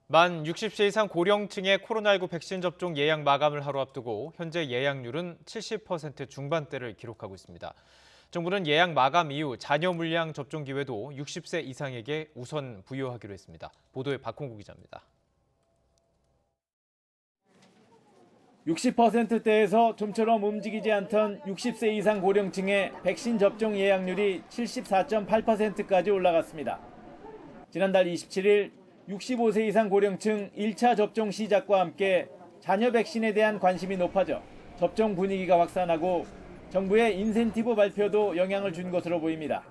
만 60세 이상 고령층의 코로나19 백신 접종 예약 마감을 하루 앞두고 현재 예약률은 70% 중반대를 기록하고 있습니다. 정부는 예약 마감 이후 자녀 물량 접종 기회도 60세 이상에게 우선 부여하기로 했습니다. 보도에 박홍구 기자입니다. 60%대에서 좀처럼 움직이지 않던 60세 이상 고령층의 백신 접종 예약률이 74.8%까지 올라갔습니다. 지난달 27일 65세 이상 고령층 1차 접종 시작과 함께 자녀 백신에 대한 관심이 높아져 접종 분위기가 확산하고 정부의 인센티브 발표도 영향을 준 것으로 보입니다.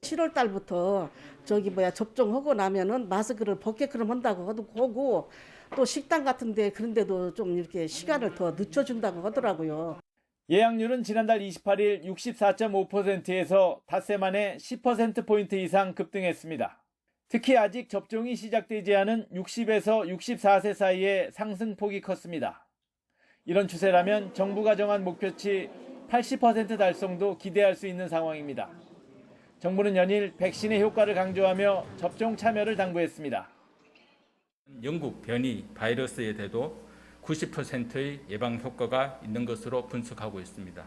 7월 달부터 접종하고 나면은 마스크를 벗게끔 한다고 하고 또 식당 같은데 그런 데도 좀 이렇게 시간을 더 늦춰준다고 하더라고요. 예약률은 지난달 28일 64.5%에서 닷새 만에 10%포인트 이상 급등했습니다. 특히 아직 접종이 시작되지 않은 60에서 64세 사이의 상승폭이 컸습니다. 이런 추세라면 정부가 정한 목표치 80% 달성도 기대할 수 있는 상황입니다. 정부는 연일 백신의 효과를 강조하며 접종 참여를 당부했습니다. 영국 변이 바이러스에 대도 90%의 예방 효과가 있는 것으로 분석하고 있습니다.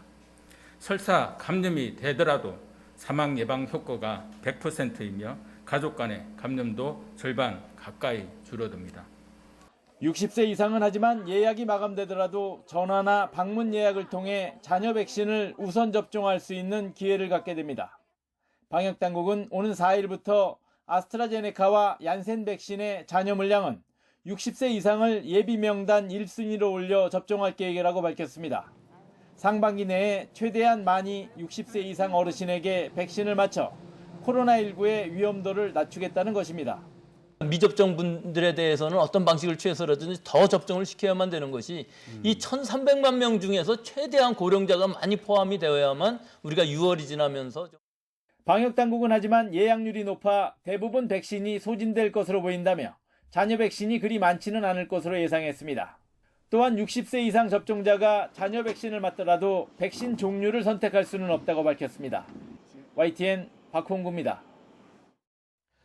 설사 감염이 되더라도 사망 예방 효과가 100%이며 가족 간의 감염도 절반 가까이 줄어듭니다. 60세 이상은 하지만 예약이 마감되더라도 전화나 방문 예약을 통해 자녀 백신을 우선 접종할 수 있는 기회를 갖게 됩니다. 방역당국은 오는 4일부터 아스트라제네카와 얀센 백신의 자녀 물량은 60세 이상을 예비 명단 1순위로 올려 접종할 계획이라고 밝혔습니다. 상반기 내에 최대한 많이 60세 이상 어르신에게 백신을 맞춰 코로나19의 위험도를 낮추겠다는 것입니다. 미접종 분들에 대해서는 어떤 방식을 취해서라든지 더 접종을 시켜야만 되는 것이 이 1,300만 명 중에서 최대한 고령자가 많이 포함이 되어야만 우리가 6월이 지나면서 방역당국은 하지만 예약률이 높아 대부분 백신이 소진될 것으로 보인다며 자녀 백신이 그리 많지는 않을 것으로 예상했습니다. 또한 60세 이상 접종자가 자녀 백신을 맞더라도 백신 종류를 선택할 수는 없다고 밝혔습니다. YTN 박홍구입니다.